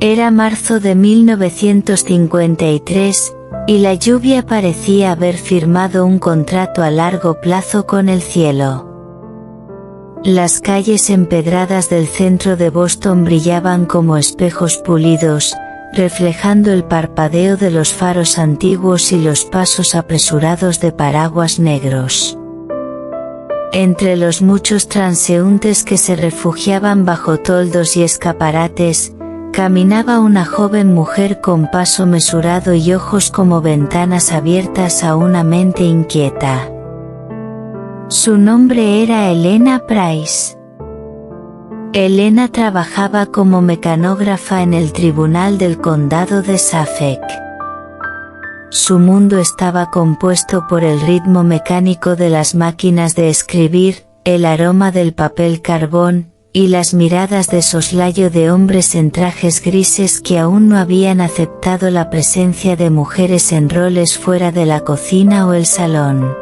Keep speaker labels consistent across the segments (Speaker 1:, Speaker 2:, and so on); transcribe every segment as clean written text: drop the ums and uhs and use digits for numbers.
Speaker 1: Era marzo de 1953, y la lluvia parecía haber firmado un contrato a largo plazo con el cielo. Las calles empedradas del centro de Boston brillaban como espejos pulidos, reflejando el parpadeo de los faros antiguos y los pasos apresurados de paraguas negros. Entre los muchos transeúntes que se refugiaban bajo toldos y escaparates, caminaba una joven mujer con paso mesurado y ojos como ventanas abiertas a una mente inquieta. Su nombre era Elena Price. Elena trabajaba como mecanógrafa en el Tribunal del Condado de Suffolk. Su mundo estaba compuesto por el ritmo mecánico de las máquinas de escribir, el aroma del papel carbón, y las miradas de soslayo de hombres en trajes grises que aún no habían aceptado la presencia de mujeres en roles fuera de la cocina o el salón.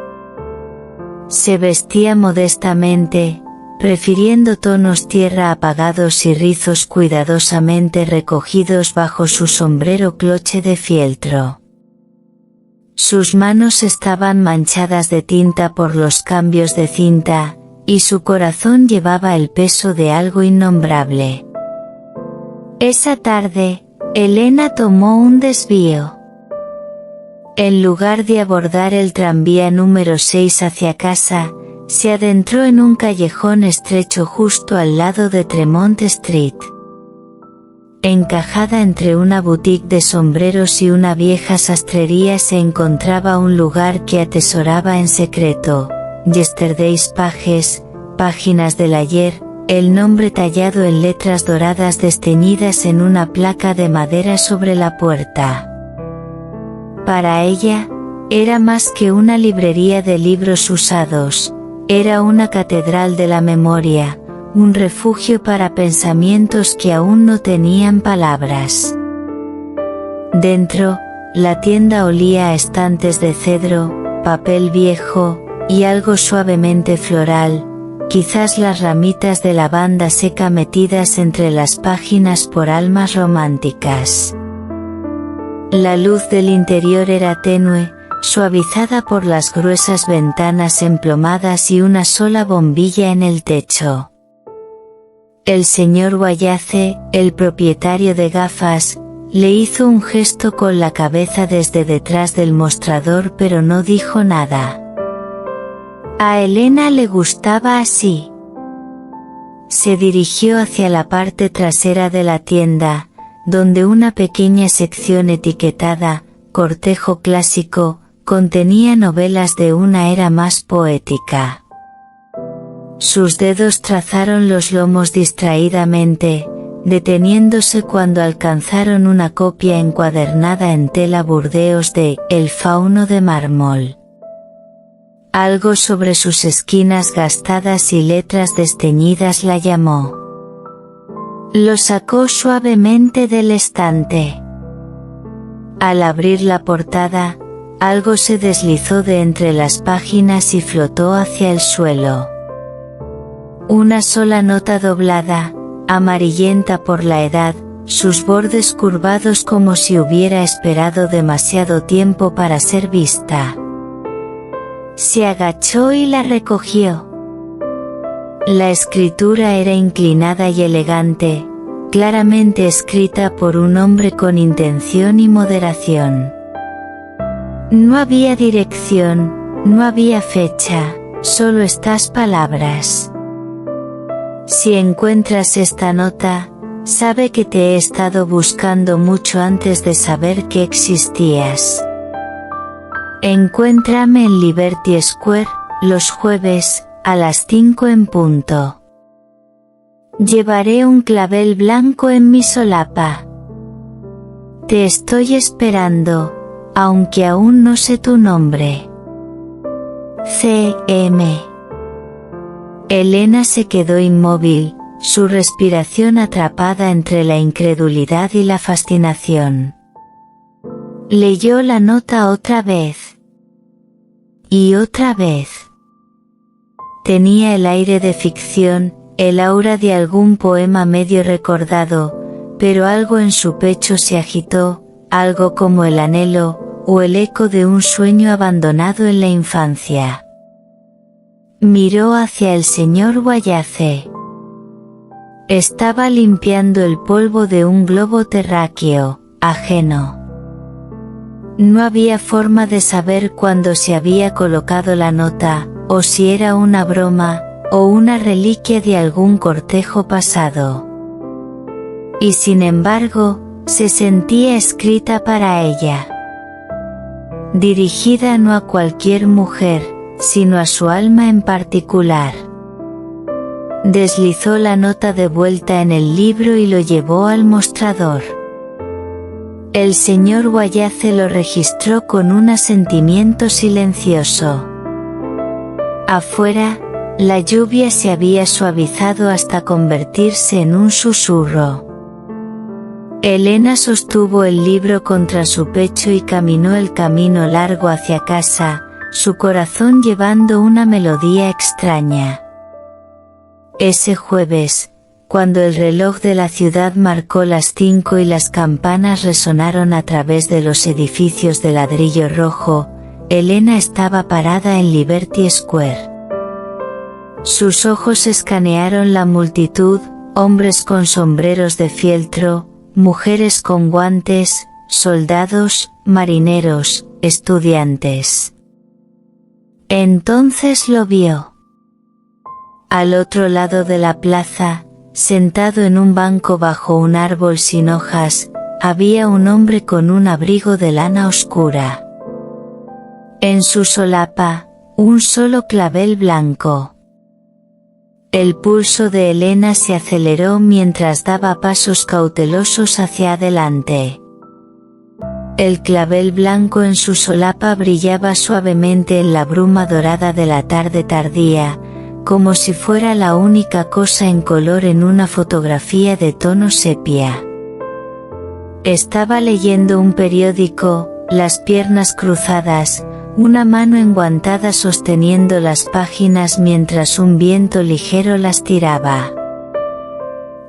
Speaker 1: Se vestía modestamente, prefiriendo tonos tierra apagados y rizos cuidadosamente recogidos bajo su sombrero cloche de fieltro. Sus manos estaban manchadas de tinta por los cambios de cinta, y su corazón llevaba el peso de algo innombrable. Esa tarde, Elena tomó un desvío. En lugar de abordar el tranvía número 6 hacia casa, se adentró en un callejón estrecho justo al lado de Tremont Street. Encajada entre una boutique de sombreros y una vieja sastrería se encontraba un lugar que atesoraba en secreto: Yesterday's Pages, páginas del ayer, el nombre tallado en letras doradas desteñidas en una placa de madera sobre la puerta. Para ella, era más que una librería de libros usados, era una catedral de la memoria, un refugio para pensamientos que aún no tenían palabras. Dentro, la tienda olía a estantes de cedro, papel viejo, y algo suavemente floral, quizás las ramitas de lavanda seca metidas entre las páginas por almas románticas. La luz del interior era tenue, suavizada por las gruesas ventanas emplomadas y una sola bombilla en el techo. El señor Wallace, el propietario de gafas, le hizo un gesto con la cabeza desde detrás del mostrador, pero no dijo nada. A Elena le gustaba así. Se dirigió hacia la parte trasera de la tienda, donde una pequeña sección etiquetada «Cortejo clásico» contenía novelas de una era más poética. Sus dedos trazaron los lomos distraídamente, deteniéndose cuando alcanzaron una copia encuadernada en tela burdeos de «El fauno de mármol». Algo sobre sus esquinas gastadas y letras desteñidas la llamó. Lo sacó suavemente del estante. Al abrir la portada, algo se deslizó de entre las páginas y flotó hacia el suelo. Una sola nota doblada, amarillenta por la edad, sus bordes curvados como si hubiera esperado demasiado tiempo para ser vista. Se agachó y la recogió. La escritura era inclinada y elegante, claramente escrita por un hombre con intención y moderación. No había dirección, no había fecha, solo estas palabras. Si encuentras esta nota, sabe que te he estado buscando mucho antes de saber que existías. Encuéntrame en Liberty Square, los jueves, a las 5 en punto. Llevaré un clavel blanco en mi solapa. Te estoy esperando, aunque aún no sé tu nombre. C.M. Elena se quedó inmóvil, su respiración atrapada entre la incredulidad y la fascinación. Leyó la nota otra vez. Y otra vez. Tenía el aire de ficción, el aura de algún poema medio recordado, pero algo en su pecho se agitó, algo como el anhelo, o el eco de un sueño abandonado en la infancia. Miró hacia el señor Wallace. Estaba limpiando el polvo de un globo terráqueo, ajeno. No había forma de saber cuándo se había colocado la nota, o si era una broma, o una reliquia de algún cortejo pasado. Y sin embargo, se sentía escrita para ella. Dirigida no a cualquier mujer, sino a su alma en particular. Deslizó la nota de vuelta en el libro y lo llevó al mostrador. El señor Wallace lo registró con un asentimiento silencioso. Afuera, la lluvia se había suavizado hasta convertirse en un susurro. Elena sostuvo el libro contra su pecho y caminó el camino largo hacia casa, su corazón llevando una melodía extraña. Ese jueves, cuando el reloj de la ciudad marcó las 5 y las campanas resonaron a través de los edificios de ladrillo rojo, Elena estaba parada en Liberty Square. Sus ojos escanearon la multitud, hombres con sombreros de fieltro, mujeres con guantes, soldados, marineros, estudiantes. Entonces lo vio. Al otro lado de la plaza, sentado en un banco bajo un árbol sin hojas, había un hombre con un abrigo de lana oscura. En su solapa, un solo clavel blanco. El pulso de Elena se aceleró mientras daba pasos cautelosos hacia adelante. El clavel blanco en su solapa brillaba suavemente en la bruma dorada de la tarde tardía, como si fuera la única cosa en color en una fotografía de tono sepia. Estaba leyendo un periódico, las piernas cruzadas, una mano enguantada sosteniendo las páginas mientras un viento ligero las tiraba.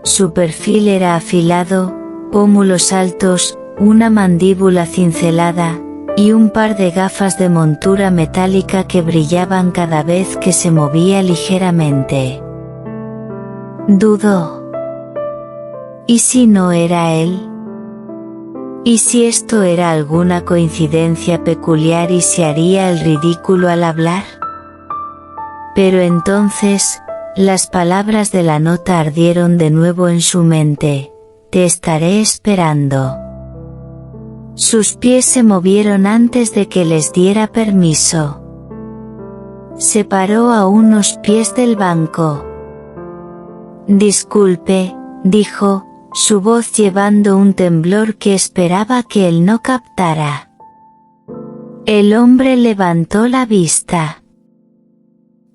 Speaker 1: Su perfil era afilado, pómulos altos, una mandíbula cincelada, y un par de gafas de montura metálica que brillaban cada vez que se movía ligeramente. Dudó. ¿Y si no era él? ¿Y si esto era alguna coincidencia peculiar y se haría el ridículo al hablar? Pero entonces, las palabras de la nota ardieron de nuevo en su mente: te estaré esperando. Sus pies se movieron antes de que les diera permiso. Se paró a unos pies del banco. Disculpe, dijo, su voz llevando un temblor que esperaba que él no captara. El hombre levantó la vista.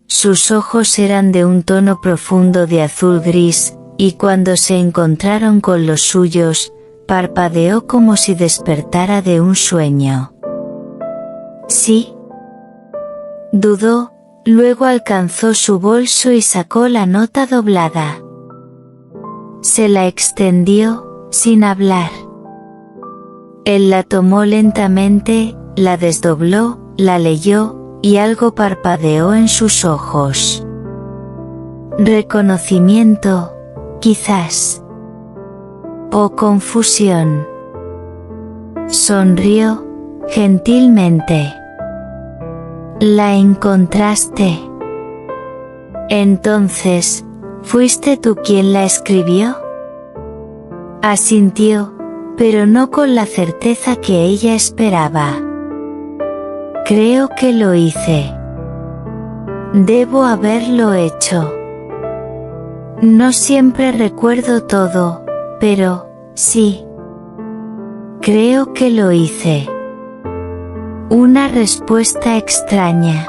Speaker 1: Sus ojos eran de un tono profundo de azul gris, y cuando se encontraron con los suyos, parpadeó como si despertara de un sueño. ¿Sí? Dudó, luego alcanzó su bolso y sacó la nota doblada. Se la extendió, sin hablar. Él la tomó lentamente, la desdobló, la leyó, y algo parpadeó en sus ojos. Reconocimiento, quizás. O confusión. Sonrió, gentilmente. ¿La encontraste? Entonces, ¿fuiste tú quien la escribió? Asintió, pero no con la certeza que ella esperaba. Creo que lo hice. Debo haberlo hecho. No siempre recuerdo todo, pero, sí. Creo que lo hice. Una respuesta extraña.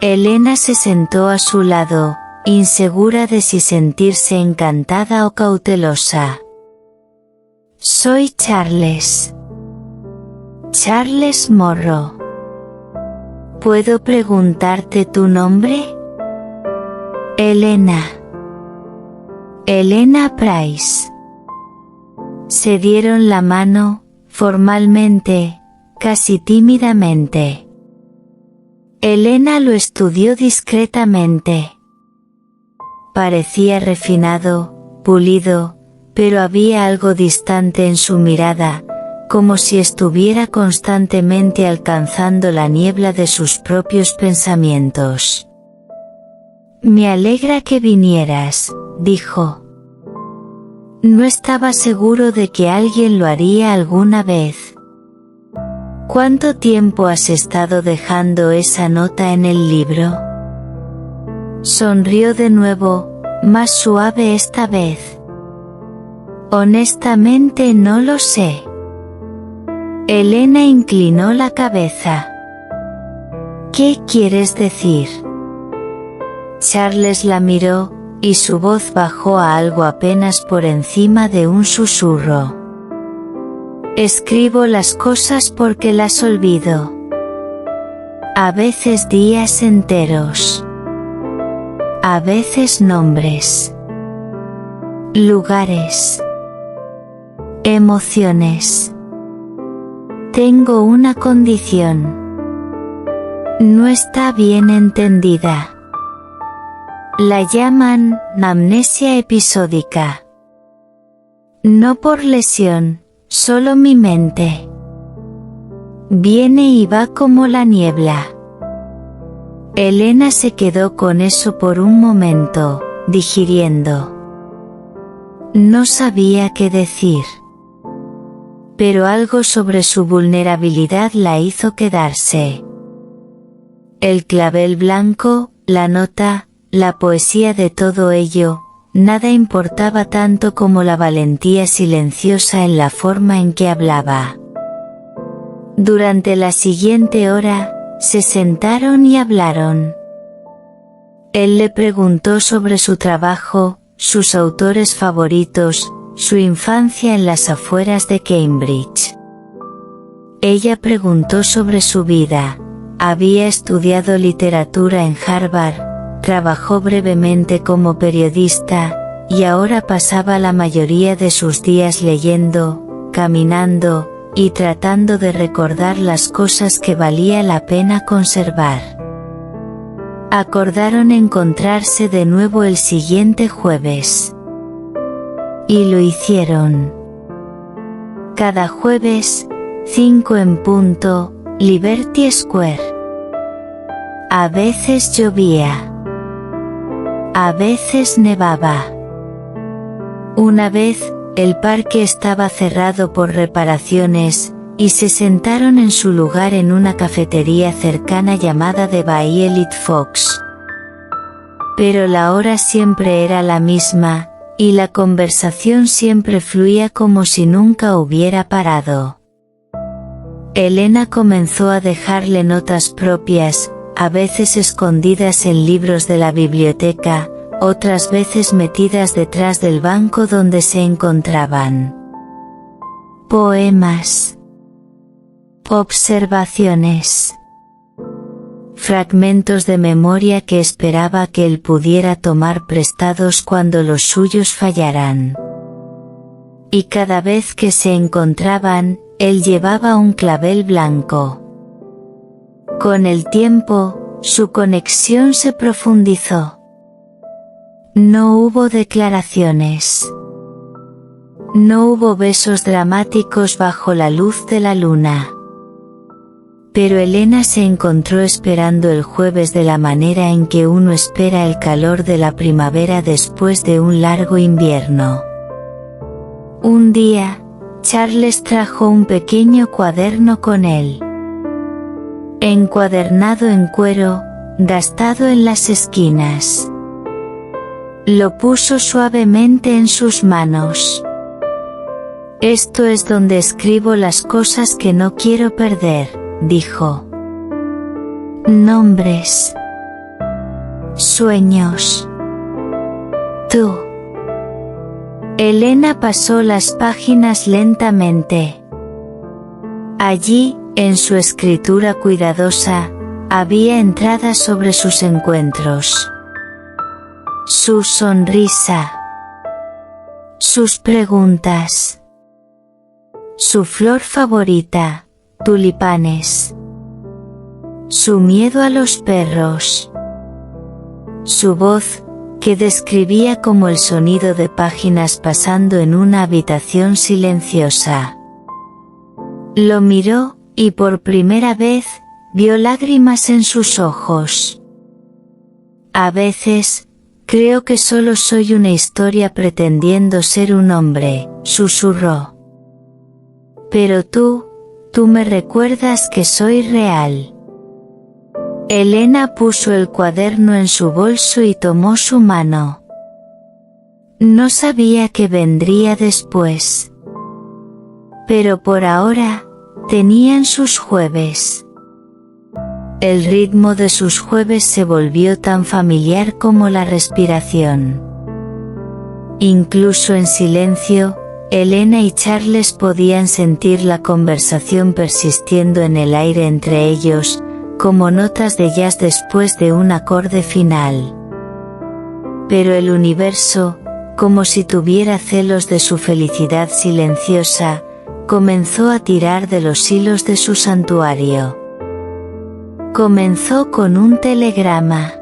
Speaker 1: Elena se sentó a su lado, insegura de si sentirse encantada o cautelosa. Soy Charles. Charles Morrow. ¿Puedo preguntarte tu nombre? Elena. Elena Price. Se dieron la mano, formalmente, casi tímidamente. Elena lo estudió discretamente. Parecía refinado, pulido, pero había algo distante en su mirada, como si estuviera constantemente alcanzando la niebla de sus propios pensamientos. «Me alegra que vinieras», dijo. No estaba seguro de que alguien lo haría alguna vez. ¿Cuánto tiempo has estado dejando esa nota en el libro? Sonrió de nuevo, más suave esta vez. Honestamente no lo sé. Elena inclinó la cabeza. ¿Qué quieres decir? Charles la miró, y su voz bajó a algo apenas por encima de un susurro. Escribo las cosas porque las olvido. A veces días enteros. A veces nombres. Lugares. Emociones. Tengo una condición. No está bien entendida. La llaman amnesia episódica. No por lesión, solo mi mente. Viene y va como la niebla. Elena se quedó con eso por un momento, digiriendo. No sabía qué decir. Pero algo sobre su vulnerabilidad la hizo quedarse. El clavel blanco, la nota, la poesía de todo ello, nada importaba tanto como la valentía silenciosa en la forma en que hablaba. Durante la siguiente hora, se sentaron y hablaron. Él le preguntó sobre su trabajo, sus autores favoritos, su infancia en las afueras de Cambridge. Ella preguntó sobre su vida. Había estudiado literatura en Harvard, trabajó brevemente como periodista, y ahora pasaba la mayoría de sus días leyendo, caminando, y tratando de recordar las cosas que valía la pena conservar. Acordaron encontrarse de nuevo el siguiente jueves. Y lo hicieron. Cada jueves, 5 en punto, Liberty Square. A veces llovía. A veces nevaba. Una vez, el parque estaba cerrado por reparaciones, y se sentaron en su lugar en una cafetería cercana llamada The Violet Fox. Pero la hora siempre era la misma, y la conversación siempre fluía como si nunca hubiera parado. Elena comenzó a dejarle notas propias, a veces escondidas en libros de la biblioteca, otras veces metidas detrás del banco donde se encontraban. Poemas. Observaciones. Fragmentos de memoria que esperaba que él pudiera tomar prestados cuando los suyos fallaran. Y cada vez que se encontraban, él llevaba un clavel blanco. Con el tiempo, su conexión se profundizó. No hubo declaraciones. No hubo besos dramáticos bajo la luz de la luna. Pero Elena se encontró esperando el jueves de la manera en que uno espera el calor de la primavera después de un largo invierno. Un día, Charles trajo un pequeño cuaderno con él. Encuadernado en cuero, gastado en las esquinas. Lo puso suavemente en sus manos. Esto es donde escribo las cosas que no quiero perder, dijo. Nombres. Sueños. Tú. Elena pasó las páginas lentamente. Allí, en su escritura cuidadosa, había entradas sobre sus encuentros. Su sonrisa. Sus preguntas. Su flor favorita, tulipanes. Su miedo a los perros. Su voz, que describía como el sonido de páginas pasando en una habitación silenciosa. Lo miró, y por primera vez, vio lágrimas en sus ojos. A veces, creo que solo soy una historia pretendiendo ser un hombre, susurró. Pero tú me recuerdas que soy real. Elena puso el cuaderno en su bolso y tomó su mano. No sabía qué vendría después. Pero por ahora, tenían sus jueves. El ritmo de sus jueves se volvió tan familiar como la respiración. Incluso en silencio, Elena y Charles podían sentir la conversación persistiendo en el aire entre ellos, como notas de jazz después de un acorde final. Pero el universo, como si tuviera celos de su felicidad silenciosa, comenzó a tirar de los hilos de su santuario. Comenzó con un telegrama.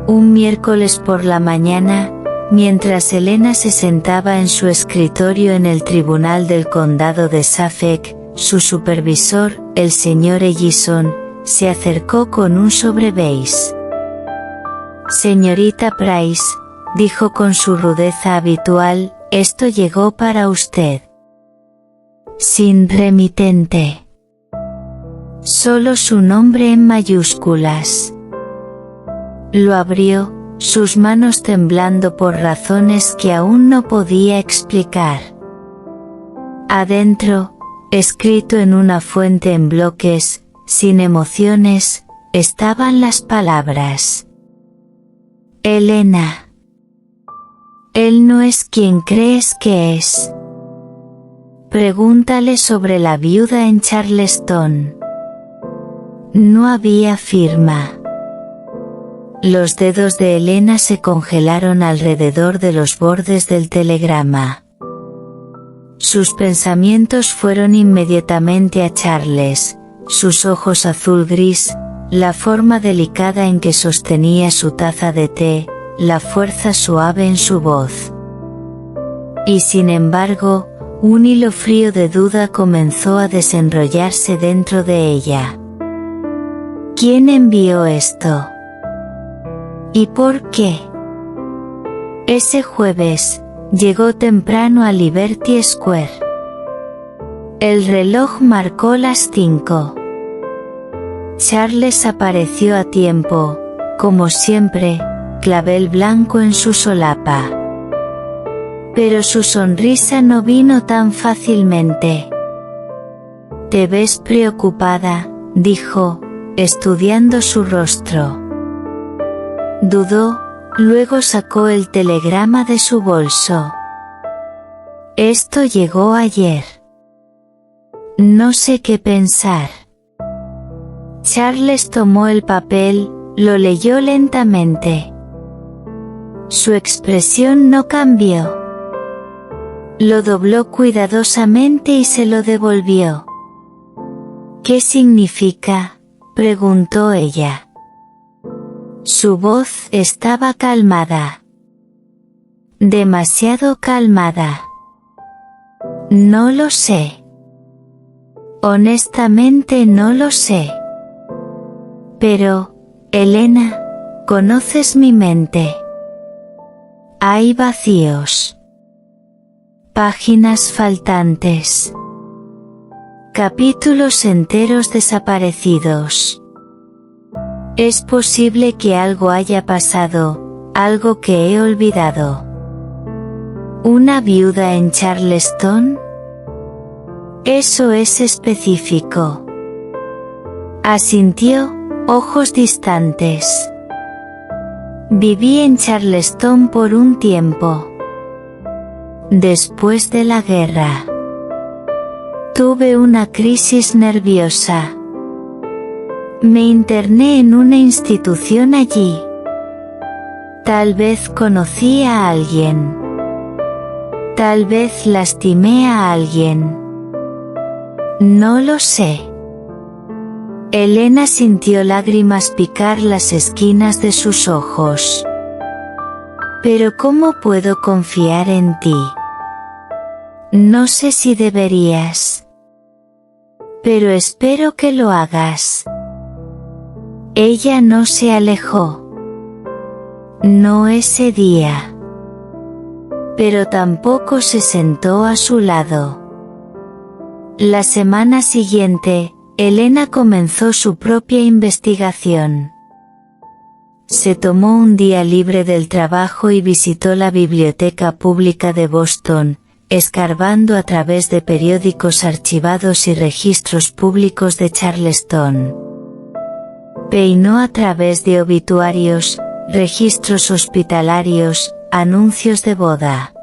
Speaker 1: Un miércoles por la mañana, mientras Elena se sentaba en su escritorio en el tribunal del condado de Suffolk, su supervisor, el señor Ellison, se acercó con un sobre beige. Señorita Price, dijo con su rudeza habitual, esto llegó para usted. Sin remitente. Solo su nombre en mayúsculas. Lo abrió, sus manos temblando por razones que aún no podía explicar. Adentro, escrito en una fuente en bloques, sin emociones, estaban las palabras. Elena. Él no es quien crees que es. Pregúntale sobre la viuda en Charleston. No había firma. Los dedos de Elena se congelaron alrededor de los bordes del telegrama. Sus pensamientos fueron inmediatamente a Charles, sus ojos azul gris, la forma delicada en que sostenía su taza de té, la fuerza suave en su voz. Y sin embargo, un hilo frío de duda comenzó a desenrollarse dentro de ella. ¿Quién envió esto? ¿Y por qué? Ese jueves, llegó temprano a Liberty Square. El reloj marcó las 5. Charles apareció a tiempo, como siempre, clavel blanco en su solapa. Pero su sonrisa no vino tan fácilmente. Te ves preocupada, dijo, estudiando su rostro. Dudó, luego sacó el telegrama de su bolso. Esto llegó ayer. No sé qué pensar. Charles tomó el papel, lo leyó lentamente. Su expresión no cambió. Lo dobló cuidadosamente y se lo devolvió. ¿Qué significa?, preguntó ella. Su voz estaba calmada. Demasiado calmada. No lo sé. Honestamente no lo sé. Pero, Elena, conoces mi mente. Hay vacíos. Páginas faltantes. Capítulos enteros desaparecidos. Es posible que algo haya pasado, algo que he olvidado. ¿Una viuda en Charleston? Eso es específico. Asintió, ojos distantes. Viví en Charleston por un tiempo. Después de la guerra. Tuve una crisis nerviosa. Me interné en una institución allí. Tal vez conocí a alguien. Tal vez lastimé a alguien. No lo sé. Elena sintió lágrimas picar las esquinas de sus ojos. Pero ¿cómo puedo confiar en ti? No sé si deberías. Pero espero que lo hagas. Ella no se alejó. No ese día. Pero tampoco se sentó a su lado. La semana siguiente, Elena comenzó su propia investigación. Se tomó un día libre del trabajo y visitó la Biblioteca Pública de Boston, escarbando a través de periódicos archivados y registros públicos de Charleston. Peinó a través de obituarios, registros hospitalarios, anuncios de boda.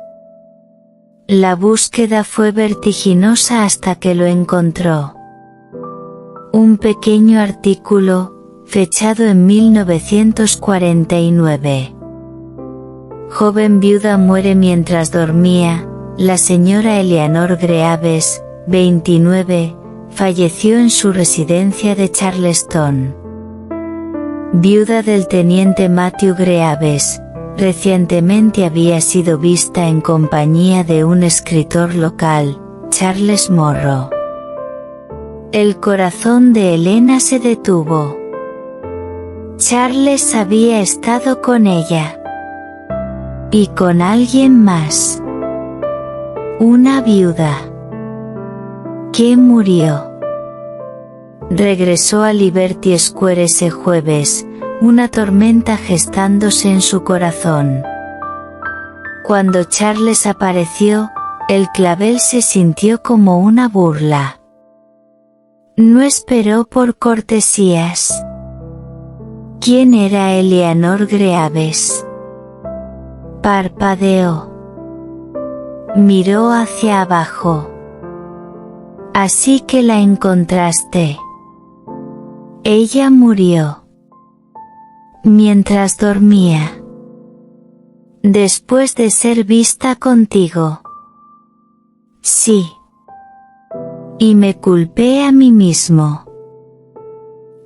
Speaker 1: La búsqueda fue vertiginosa hasta que lo encontró. Un pequeño artículo, fechado en 1949. Joven viuda muere mientras dormía. La señora Eleanor Greaves, 29, falleció en su residencia de Charleston. Viuda del teniente Matthew Greaves, recientemente había sido vista en compañía de un escritor local, Charles Morrow. El corazón de Elena se detuvo. Charles había estado con ella. Y con alguien más. Una viuda. Que murió. Regresó a Liberty Square ese jueves, una tormenta gestándose en su corazón. Cuando Charles apareció, el clavel se sintió como una burla. No esperó por cortesías. ¿Quién era Eleanor Greaves? Parpadeó. Miró hacia abajo. Así que la encontraste. Ella murió. Mientras dormía. Después de ser vista contigo. Sí. Y me culpé a mí mismo.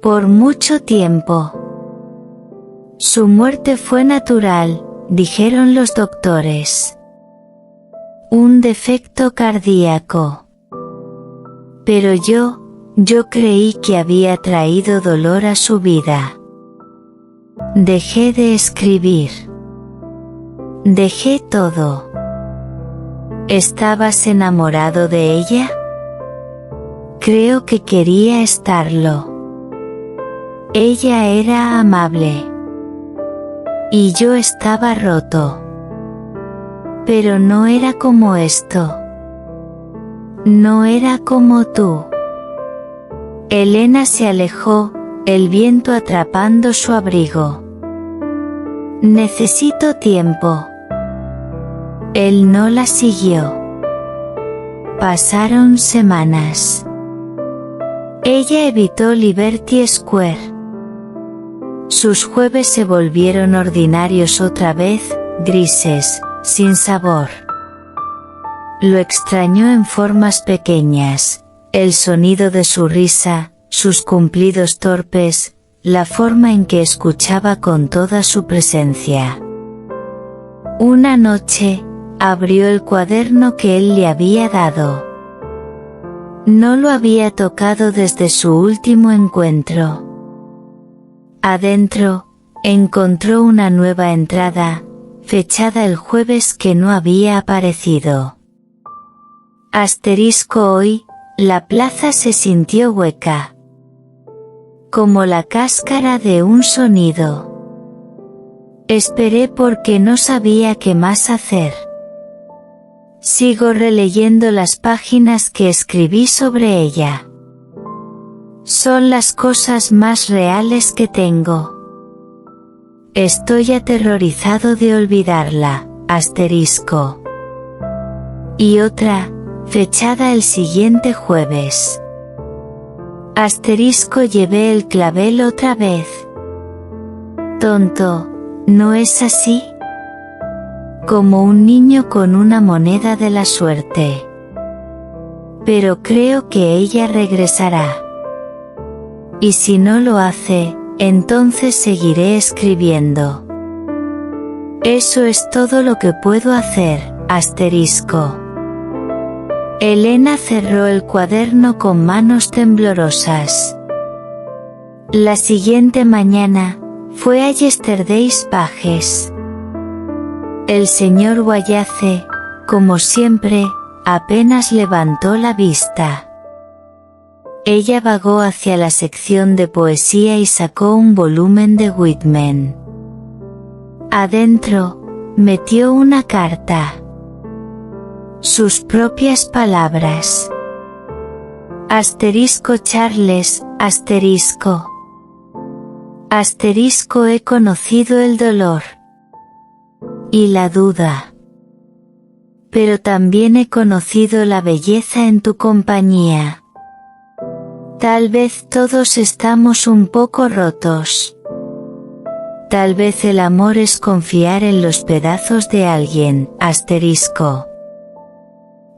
Speaker 1: Por mucho tiempo. Su muerte fue natural, dijeron los doctores. Un defecto cardíaco. Pero yo creí que había traído dolor a su vida. Dejé de escribir. Dejé todo. ¿Estabas enamorado de ella? Creo que quería estarlo. Ella era amable. Y yo estaba roto. Pero no era como esto. No era como tú. Elena se alejó, el viento atrapando su abrigo. Necesito tiempo. Él no la siguió. Pasaron semanas. Ella evitó Liberty Square. Sus jueves se volvieron ordinarios otra vez, grises, sin sabor. Lo extrañó en formas pequeñas, el sonido de su risa, sus cumplidos torpes, la forma en que escuchaba con toda su presencia. Una noche, abrió el cuaderno que él le había dado. No lo había tocado desde su último encuentro. Adentro, encontró una nueva entrada, fechada el jueves que no había aparecido. Hoy, la plaza se sintió hueca. Como la cáscara de un sonido. Esperé porque no sabía qué más hacer. Sigo releyendo las páginas que escribí sobre ella. Son las cosas más reales que tengo. Estoy aterrorizado de olvidarla, Y otra, fechada el siguiente jueves. Llevé el clavel otra vez. Tonto, ¿no es así? como un niño con una moneda de la suerte. Pero creo que ella regresará. Y si no lo hace, entonces seguiré escribiendo. Eso es todo lo que puedo hacer, asterisco. Elena cerró el cuaderno con manos temblorosas. La siguiente mañana, fue a Yesterday's Pages. El señor Wallace, como siempre, apenas levantó la vista. Ella vagó hacia la sección de poesía y sacó un volumen de Whitman. Adentro, metió una carta. Sus propias palabras. Asterisco Charles, asterisco. Asterisco he conocido el dolor. Y la duda. Pero también he conocido la belleza en tu compañía. Tal vez todos estamos un poco rotos. Tal vez el amor es confiar en los pedazos de alguien, asterisco.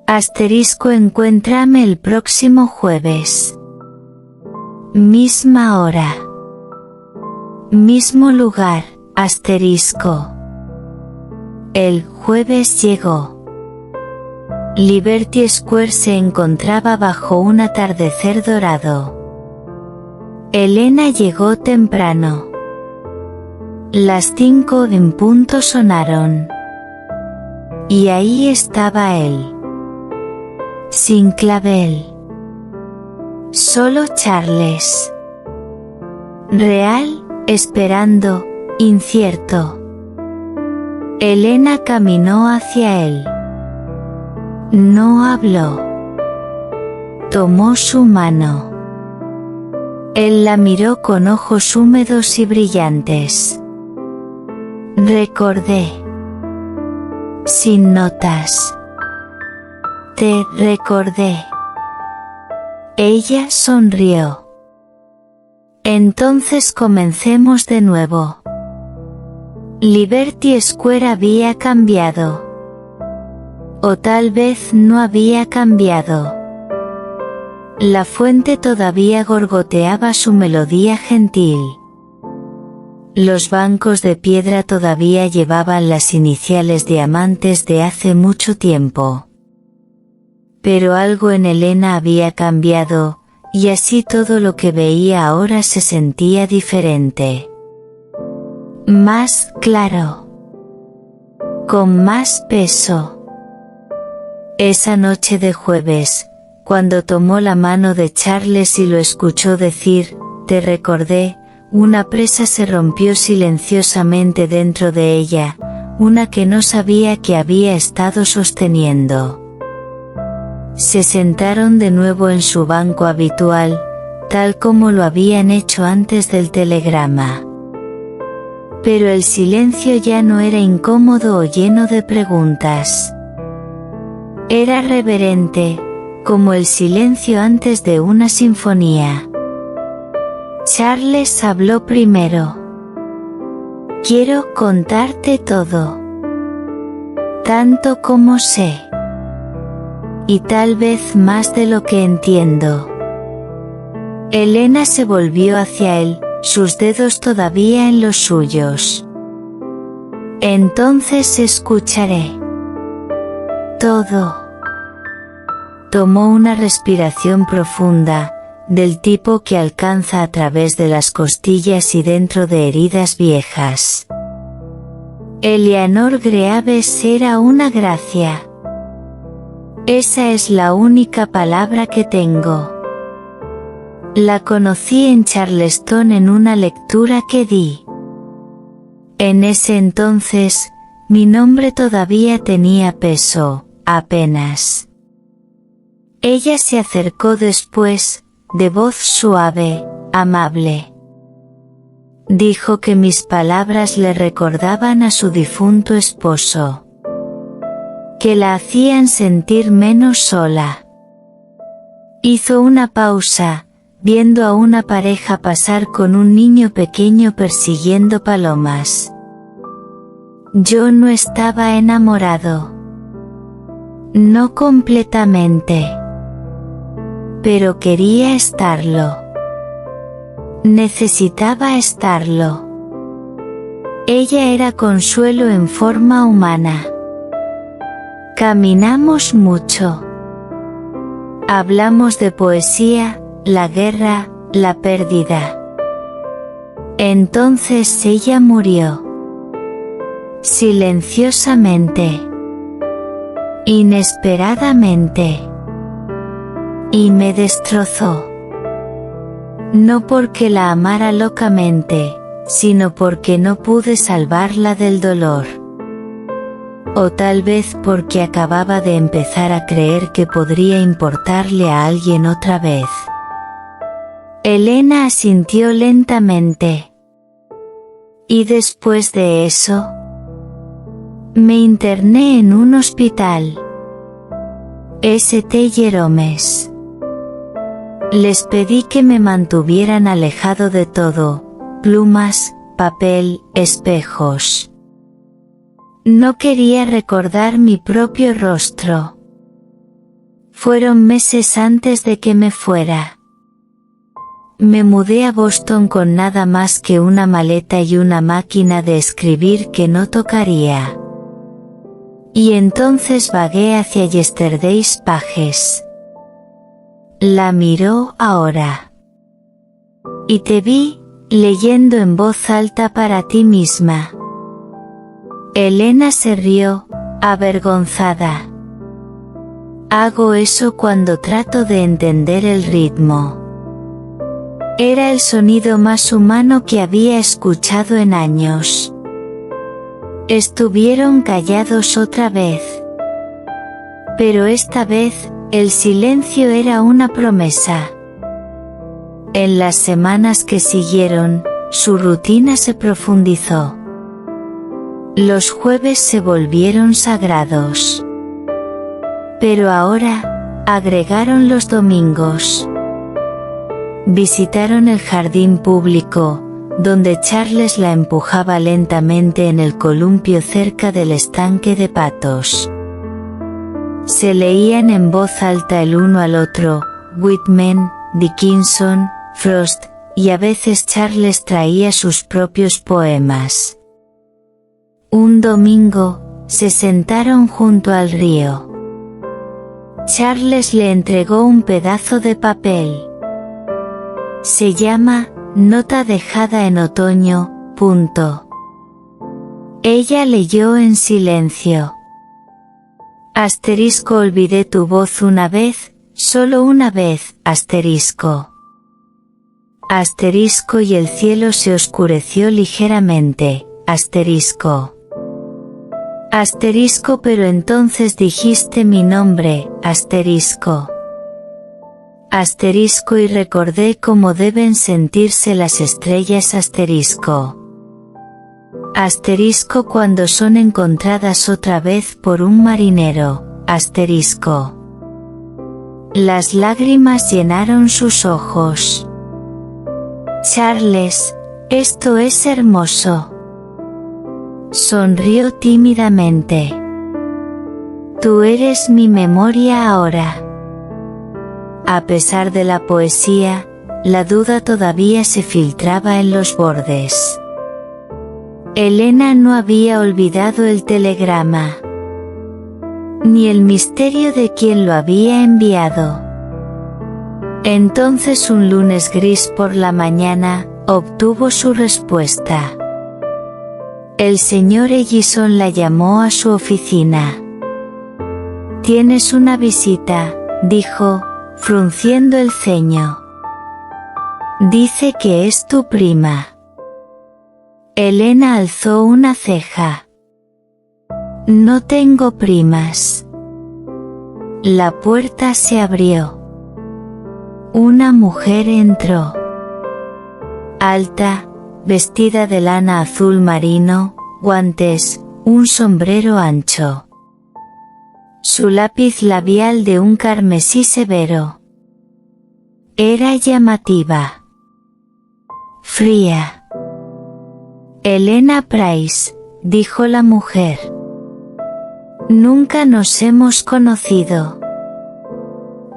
Speaker 1: Asterisco encuéntrame el próximo jueves. Misma hora. Mismo lugar, asterisco. El jueves llegó. Liberty Square se encontraba bajo un atardecer dorado. Elena llegó temprano. Las 5 en punto sonaron. Y ahí estaba él. Sin clavel. Solo Charles. Real, esperando, incierto. Elena caminó hacia él. No habló. Tomó su mano. Él la miró con ojos húmedos y brillantes. Recordé. Sin notas. Te recordé. Ella sonrió. Entonces comencemos de nuevo. Liberty Square había cambiado. O tal vez no había cambiado. La fuente todavía gorgoteaba su melodía gentil. Los bancos de piedra todavía llevaban las iniciales diamantes de hace mucho tiempo. Pero algo en Elena había cambiado, y así todo lo que veía ahora se sentía diferente. Más claro. Con más peso. Esa noche de jueves, cuando tomó la mano de Charles y lo escuchó decir, te recordé, una presa se rompió silenciosamente dentro de ella, una que no sabía que había estado sosteniendo. Se sentaron de nuevo en su banco habitual, tal como lo habían hecho antes del telegrama. Pero el silencio ya no era incómodo o lleno de preguntas. Era reverente, como el silencio antes de una sinfonía. Charles habló primero. Quiero contarte todo. Tanto como sé. Y tal vez más de lo que entiendo. Elena se volvió hacia él, sus dedos todavía en los suyos. Entonces escucharé. Todo. Tomó una respiración profunda, del tipo que alcanza a través de las costillas y dentro de heridas viejas. Eleanor Greaves era una gracia. Esa es la única palabra que tengo. La conocí en Charleston en una lectura que di. En ese entonces, mi nombre todavía tenía peso, apenas. Ella se acercó después, de voz suave, amable. Dijo que mis palabras le recordaban a su difunto esposo. Que la hacían sentir menos sola. Hizo una pausa, viendo a una pareja pasar con un niño pequeño persiguiendo palomas. Yo no estaba enamorado. No completamente. Pero quería estarlo. Necesitaba estarlo. Ella era consuelo en forma humana. Caminamos mucho. Hablamos de poesía, la guerra, la pérdida. Entonces ella murió. Silenciosamente. Inesperadamente. Y me destrozó. No porque la amara locamente, sino porque no pude salvarla del dolor. O tal vez porque acababa de empezar a creer que podría importarle a alguien otra vez. Elena asintió lentamente. ¿Y después de eso? Me interné en un hospital. St. Jerome's. Les pedí que me mantuvieran alejado de todo, plumas, papel, espejos. No quería recordar mi propio rostro. Fueron meses antes de que me fuera. Me mudé a Boston con nada más que una maleta y una máquina de escribir que no tocaría. Y entonces vagué hacia Yesterday's Pages. La miró ahora. Y te vi, leyendo en voz alta para ti misma. Elena se rió, avergonzada. Hago eso cuando trato de entender el ritmo. Era el sonido más humano que había escuchado en años. Estuvieron callados otra vez. Pero esta vez, el silencio era una promesa. En las semanas que siguieron, su rutina se profundizó. Los jueves se volvieron sagrados. Pero ahora, agregaron los domingos. Visitaron el jardín público, donde Charles la empujaba lentamente en el columpio cerca del estanque de patos. Se leían en voz alta el uno al otro, Whitman, Dickinson, Frost, y a veces Charles traía sus propios poemas. Un domingo, se sentaron junto al río. Charles le entregó un pedazo de papel. Se llama, Nota dejada en otoño, . Ella leyó en silencio. Asterisco olvidé tu voz una vez, solo una vez, asterisco. Asterisco y el cielo se oscureció ligeramente, asterisco. Asterisco pero entonces dijiste mi nombre, asterisco. Asterisco y recordé cómo deben sentirse las estrellas asterisco. Asterisco cuando son encontradas otra vez por un marinero, asterisco. Las lágrimas llenaron sus ojos. Charles, esto es hermoso. Sonrió tímidamente. Tú eres mi memoria ahora. A pesar de la poesía, la duda todavía se filtraba en los bordes. Elena no había olvidado el telegrama, ni el misterio de quién lo había enviado. Entonces un lunes gris por la mañana, obtuvo su respuesta. El señor Ellison la llamó a su oficina. Tienes una visita, dijo, frunciendo el ceño. Dice que es tu prima. Elena alzó una ceja. No tengo primas. La puerta se abrió. Una mujer entró. Alta, vestida de lana azul marino, guantes, un sombrero ancho. Su lápiz labial de un carmesí severo. Era llamativa. Fría. Elena Price, dijo la mujer. Nunca nos hemos conocido.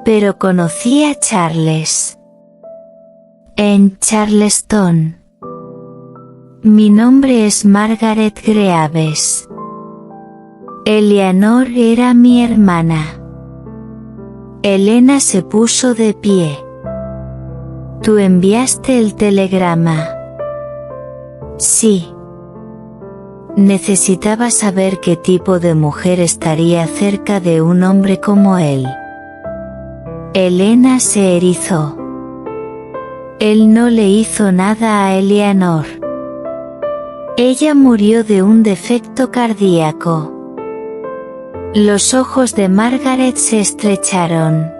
Speaker 1: Pero conocí a Charles. En Charleston. Mi nombre es Margaret Greaves. Eleanor era mi hermana. Elena se puso de pie. ¿Tú enviaste el telegrama? Sí. Necesitaba saber qué tipo de mujer estaría cerca de un hombre como él. Elena se erizó. Él no le hizo nada a Eleanor. Ella murió de un defecto cardíaco. Los ojos de Margaret se estrecharon.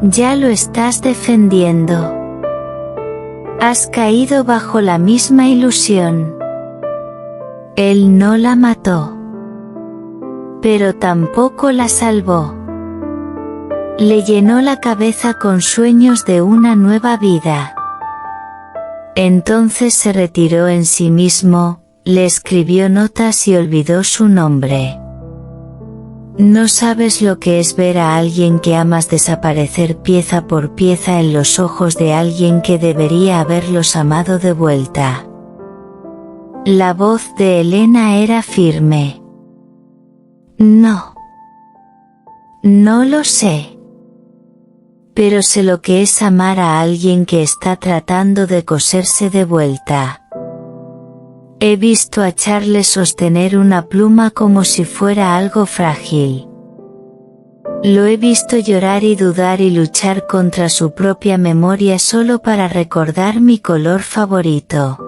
Speaker 1: Ya lo estás defendiendo. Has caído bajo la misma ilusión. Él no la mató. Pero tampoco la salvó. Le llenó la cabeza con sueños de una nueva vida. Entonces se retiró en sí mismo, le escribió notas y olvidó su nombre. No sabes lo que es ver a alguien que amas desaparecer pieza por pieza en los ojos de alguien que debería haberlos amado de vuelta. La voz de Elena era firme. No. No lo sé. Pero sé lo que es amar a alguien que está tratando de coserse de vuelta. He visto a Charles sostener una pluma como si fuera algo frágil. Lo he visto llorar y dudar y luchar contra su propia memoria solo para recordar mi color favorito.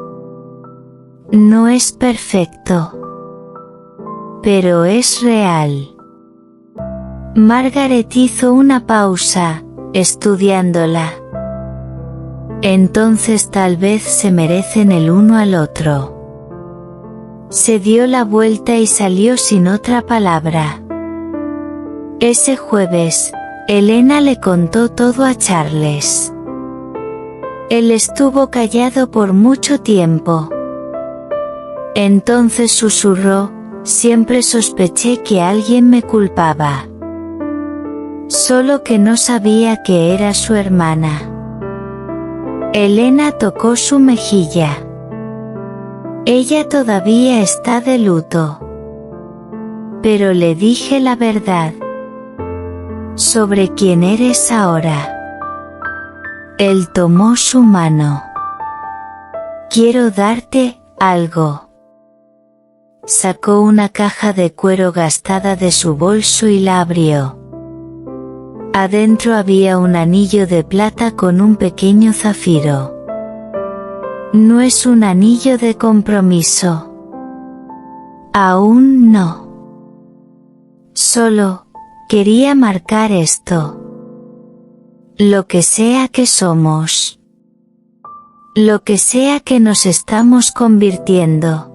Speaker 1: No es perfecto. Pero es real. Margaret hizo una pausa, estudiándola. Entonces tal vez se merecen el uno al otro. Se dio la vuelta y salió sin otra palabra. Ese jueves, Elena le contó todo a Charles. Él estuvo callado por mucho tiempo. Entonces susurró, siempre sospeché que alguien me culpaba. Solo que no sabía que era su hermana. Elena tocó su mejilla. Ella todavía está de luto. Pero le dije la verdad. Sobre quién eres ahora. Él tomó su mano. Quiero darte algo. Sacó una caja de cuero gastada de su bolso y la abrió. Adentro había un anillo de plata con un pequeño zafiro. No es un anillo de compromiso. Aún no. Solo, quería marcar esto. Lo que sea que somos. Lo que sea que nos estamos convirtiendo.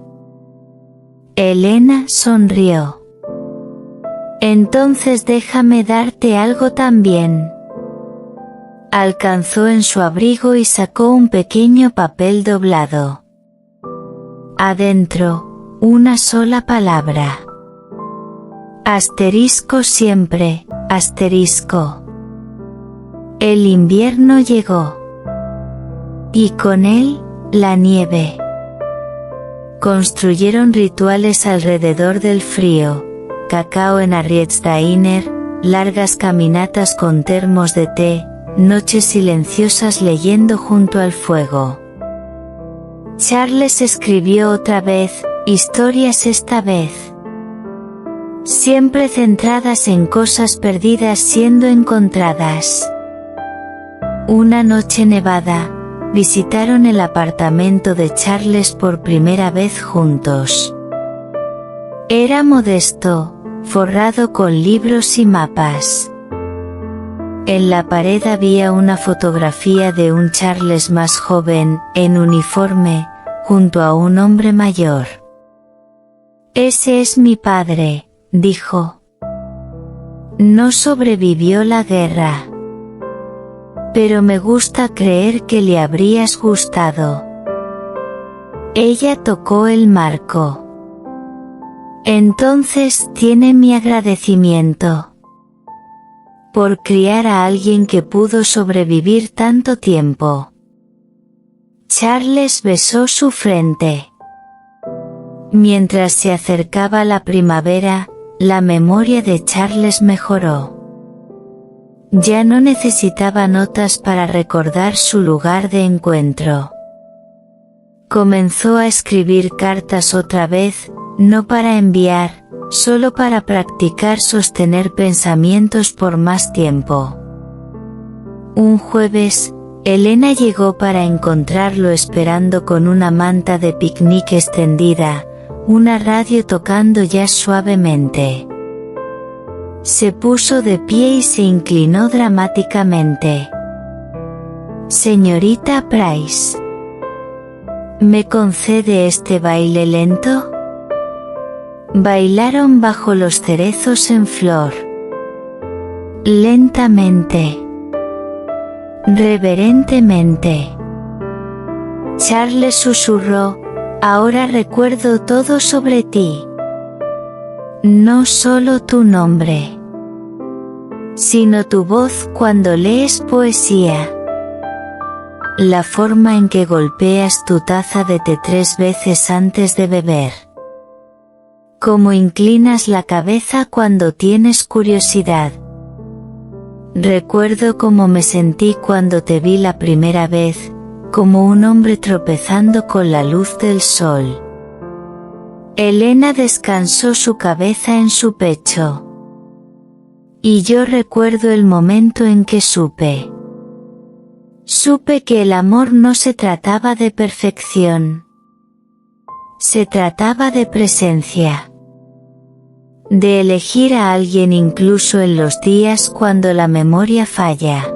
Speaker 1: Elena sonrió. Entonces déjame darte algo también. Alcanzó en su abrigo y sacó un pequeño papel doblado. Adentro, una sola palabra. Asterisco siempre, asterisco. El invierno llegó. Y con él, la nieve. Construyeron rituales alrededor del frío, cacao en Harriet's Diner, largas caminatas con termos de té, noches silenciosas leyendo junto al fuego. Charles escribió otra vez, historias esta vez. Siempre centradas en cosas perdidas siendo encontradas. Una noche nevada, visitaron el apartamento de Charles por primera vez juntos. Era modesto, forrado con libros y mapas. En la pared había una fotografía de un Charles más joven, en uniforme, junto a un hombre mayor. Ese es mi padre, dijo. No sobrevivió la guerra. Pero me gusta creer que le habrías gustado. Ella tocó el marco. Entonces tiene mi agradecimiento por criar a alguien que pudo sobrevivir tanto tiempo. Charles besó su frente. Mientras se acercaba la primavera, la memoria de Charles mejoró. Ya no necesitaba notas para recordar su lugar de encuentro. Comenzó a escribir cartas otra vez, no para enviar, solo para practicar sostener pensamientos por más tiempo. Un jueves, Elena llegó para encontrarlo esperando con una manta de picnic extendida, una radio tocando jazz suavemente. Se puso de pie y se inclinó dramáticamente. Señorita Price, ¿me concede este baile lento? Bailaron bajo los cerezos en flor. Lentamente. Reverentemente. Charles susurró, ahora recuerdo todo sobre ti. No solo tu nombre, sino tu voz cuando lees poesía. La forma en que golpeas tu taza de té 3 veces antes de beber. Cómo inclinas la cabeza cuando tienes curiosidad. Recuerdo cómo me sentí cuando te vi la primera vez, como un hombre tropezando con la luz del sol. Elena descansó su cabeza en su pecho. Y yo recuerdo el momento en que supe. Supe que el amor no se trataba de perfección. Se trataba de presencia. De elegir a alguien incluso en los días cuando la memoria falla.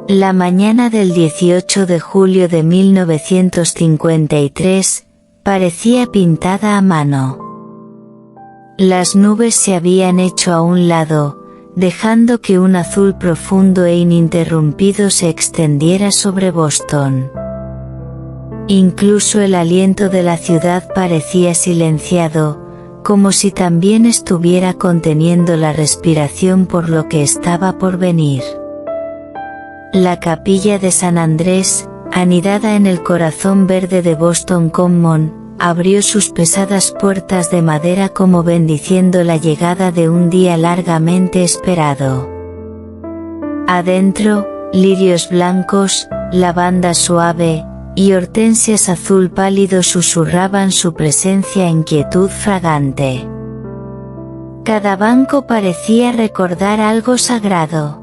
Speaker 1: La mañana del 18 de julio de 1953, parecía pintada a mano. Las nubes se habían hecho a un lado, dejando que un azul profundo e ininterrumpido se extendiera sobre Boston. Incluso el aliento de la ciudad parecía silenciado, como si también estuviera conteniendo la respiración por lo que estaba por venir. La capilla de San Andrés, anidada en el corazón verde de Boston Common, abrió sus pesadas puertas de madera como bendiciendo la llegada de un día largamente esperado. Adentro, lirios blancos, lavanda suave, y hortensias azul pálido susurraban su presencia en quietud fragante. Cada banco parecía recordar algo sagrado.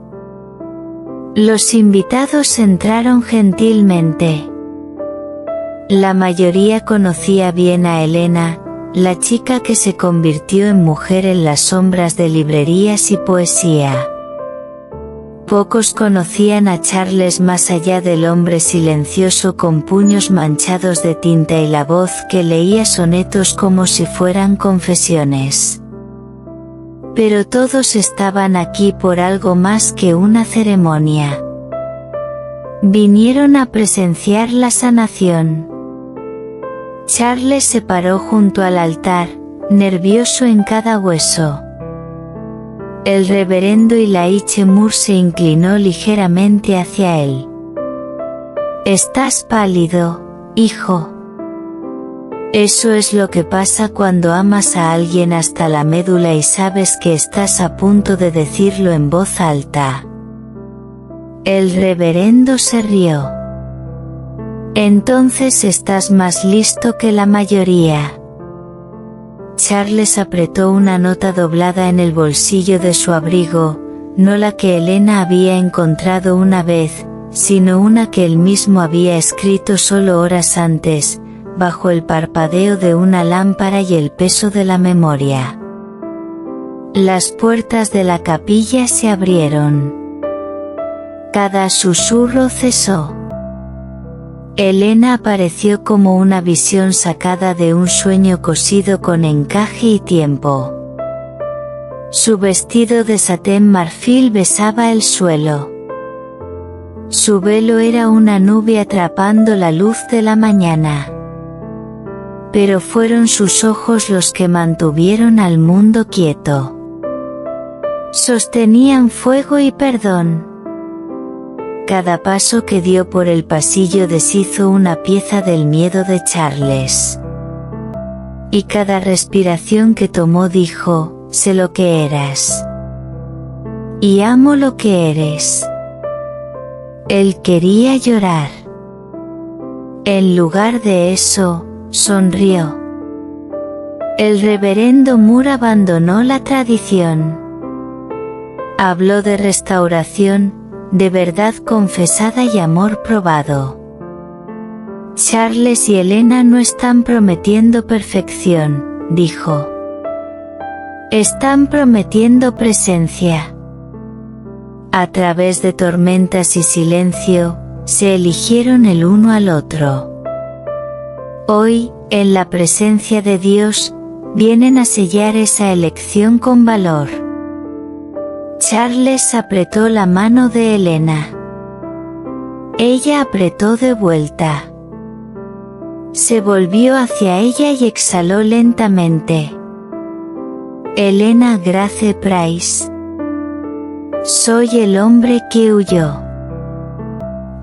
Speaker 1: Los invitados entraron gentilmente. La mayoría conocía bien a Elena, la chica que se convirtió en mujer en las sombras de librerías y poesía. Pocos conocían a Charles más allá del hombre silencioso con puños manchados de tinta y la voz que leía sonetos como si fueran confesiones. Pero todos estaban aquí por algo más que una ceremonia. Vinieron a presenciar la sanación. Charles se paró junto al altar, nervioso en cada hueso. El reverendo Elijah Moore se inclinó ligeramente hacia él. «Estás pálido, hijo». Eso es lo que pasa cuando amas a alguien hasta la médula y sabes que estás a punto de decirlo en voz alta. El reverendo se rió. Entonces estás más listo que la mayoría. Charles apretó una nota doblada en el bolsillo de su abrigo, no la que Elena había encontrado una vez, sino una que él mismo había escrito solo horas antes, bajo el parpadeo de una lámpara y el peso de la memoria. Las puertas de la capilla se abrieron. Cada susurro cesó. Elena apareció como una visión sacada de un sueño cosido con encaje y tiempo. Su vestido de satén marfil besaba el suelo. Su velo era una nube atrapando la luz de la mañana. pero fueron sus ojos los que mantuvieron al mundo quieto. Sostenían fuego y perdón. Cada paso que dio por el pasillo deshizo una pieza del miedo de Charles. Y cada respiración que tomó dijo, sé lo que eras. Y amo lo que eres. Él quería llorar. En lugar de eso, sonrió. El reverendo Moore abandonó la tradición. Habló de restauración, de verdad confesada y amor probado. Charles y Elena no están prometiendo perfección, dijo. Están prometiendo presencia. A través de tormentas y silencio, se eligieron el uno al otro. Hoy, en la presencia de Dios, vienen a sellar esa elección con valor. Charles apretó la mano de Elena. Ella apretó de vuelta. Se volvió hacia ella y exhaló lentamente. Elena Grace Price. Soy el hombre que huyó.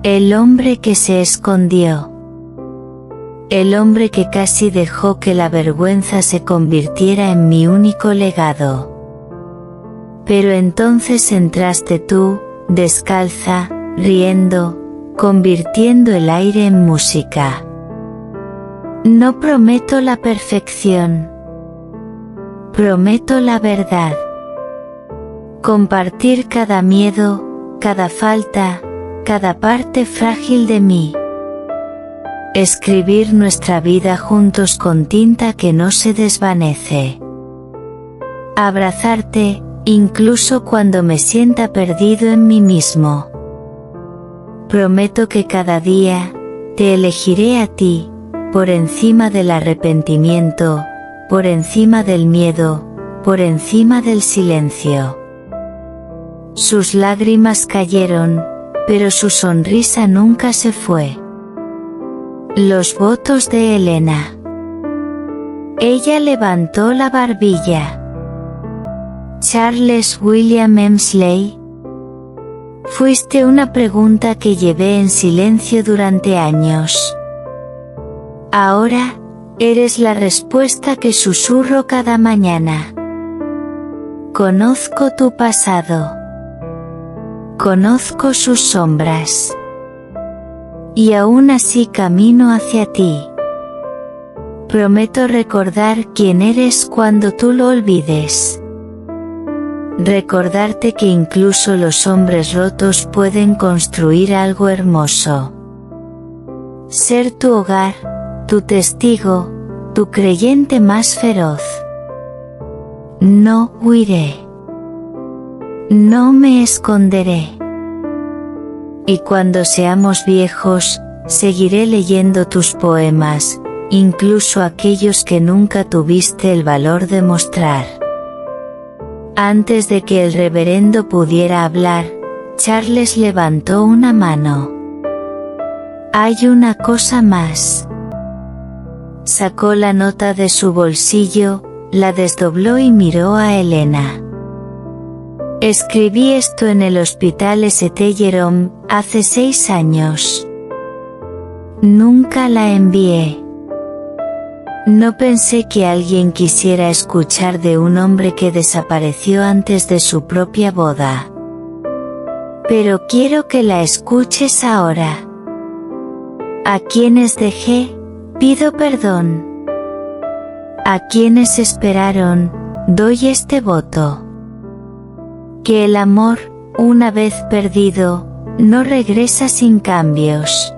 Speaker 1: El hombre que se escondió. El hombre que casi dejó que la vergüenza se convirtiera en mi único legado. Pero entonces entraste tú, descalza, riendo, convirtiendo el aire en música. No prometo la perfección. Prometo la verdad. Compartir cada miedo, cada falta, cada parte frágil de mí. Escribir nuestra vida juntos con tinta que no se desvanece. Abrazarte, incluso cuando me sienta perdido en mí mismo. Prometo que cada día, te elegiré a ti, por encima del arrepentimiento, por encima del miedo, por encima del silencio. Sus lágrimas cayeron, pero su sonrisa nunca se fue. Los votos de Elena. Ella levantó la barbilla. Charles William Emsley. Fuiste una pregunta que llevé en silencio durante años. Ahora, eres la respuesta que susurro cada mañana. Conozco tu pasado. Conozco sus sombras. Y aún así camino hacia ti. Prometo recordar quién eres cuando tú lo olvides. Recordarte que incluso los hombres rotos pueden construir algo hermoso. Ser tu hogar, tu testigo, tu creyente más feroz. No huiré. No me esconderé. Y cuando seamos viejos, seguiré leyendo tus poemas, incluso aquellos que nunca tuviste el valor de mostrar. Antes de que el reverendo pudiera hablar, Charles levantó una mano. Hay una cosa más. Sacó la nota de su bolsillo, la desdobló y miró a Elena. Escribí esto en el hospital St. Jerome, hace 6 años. Nunca la envié. No pensé que alguien quisiera escuchar de un hombre que desapareció antes de su propia boda. Pero quiero que la escuches ahora. A quienes dejé, pido perdón. A quienes esperaron, doy este voto. Que el amor, una vez perdido, no regresa sin cambios.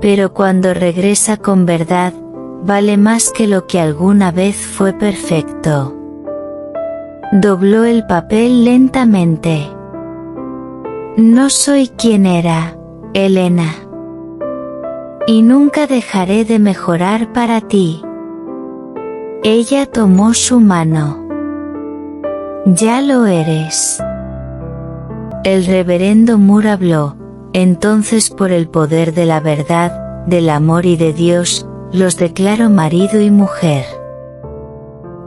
Speaker 1: Pero cuando regresa con verdad, vale más que lo que alguna vez fue perfecto. Dobló el papel lentamente. No soy quien era, Elena. Y nunca dejaré de mejorar para ti. Ella tomó su mano. Ya lo eres. El reverendo Moore habló, entonces por el poder de la verdad, del amor y de Dios, los declaro marido y mujer.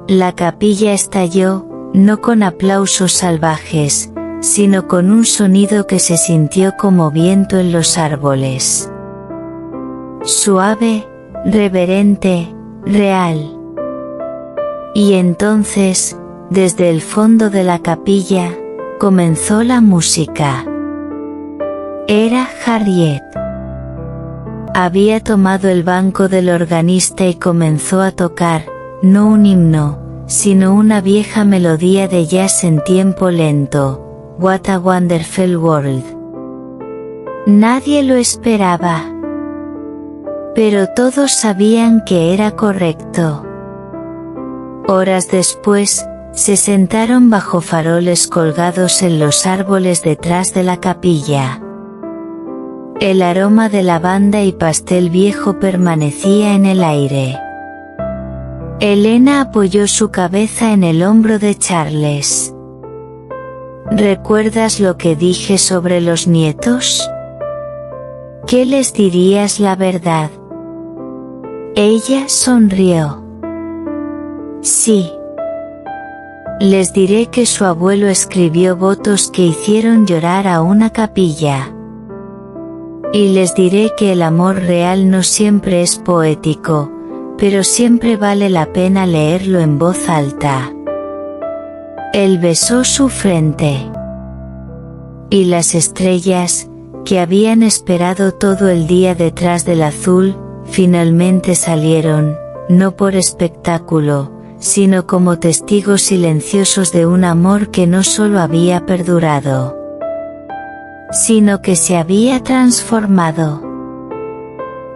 Speaker 1: La capilla estalló, no con aplausos salvajes, sino con un sonido que se sintió como viento en los árboles. Suave, reverente, real. Y entonces, desde el fondo de la capilla, comenzó la música. Era Harriet. Había tomado el banco del organista y comenzó a tocar, no un himno, sino una vieja melodía de jazz en tiempo lento, What a Wonderful World. Nadie lo esperaba. Pero todos sabían que era correcto. Horas después, se sentaron bajo faroles colgados en los árboles detrás de la capilla. El aroma de lavanda y pastel viejo permanecía en el aire. Elena apoyó su cabeza en el hombro de Charles. ¿Recuerdas lo que dije sobre los nietos? ¿Qué les dirías la verdad? Ella sonrió. Sí. Les diré que su abuelo escribió votos que hicieron llorar a una capilla. Y les diré que el amor real no siempre es poético, pero siempre vale la pena leerlo en voz alta. Él besó su frente. Y las estrellas, que habían esperado todo el día detrás del azul, finalmente salieron, no por espectáculo, sino como testigos silenciosos de un amor que no solo había perdurado, sino que se había transformado.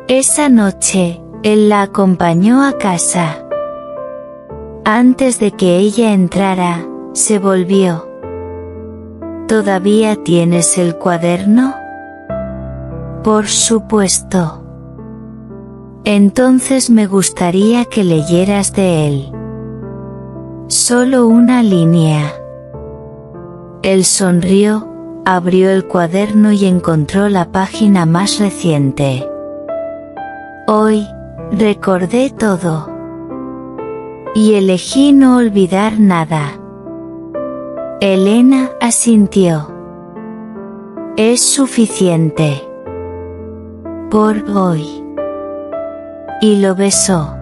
Speaker 1: Esa noche, él la acompañó a casa. Antes de que ella entrara, se volvió. ¿Todavía tienes el cuaderno? Por supuesto. Entonces me gustaría que leyeras de él. Solo una línea. Él sonrió, abrió el cuaderno y encontró la página más reciente. Hoy, recordé todo. Y elegí no olvidar nada. Elena asintió. Es suficiente. Por hoy. Y lo besó.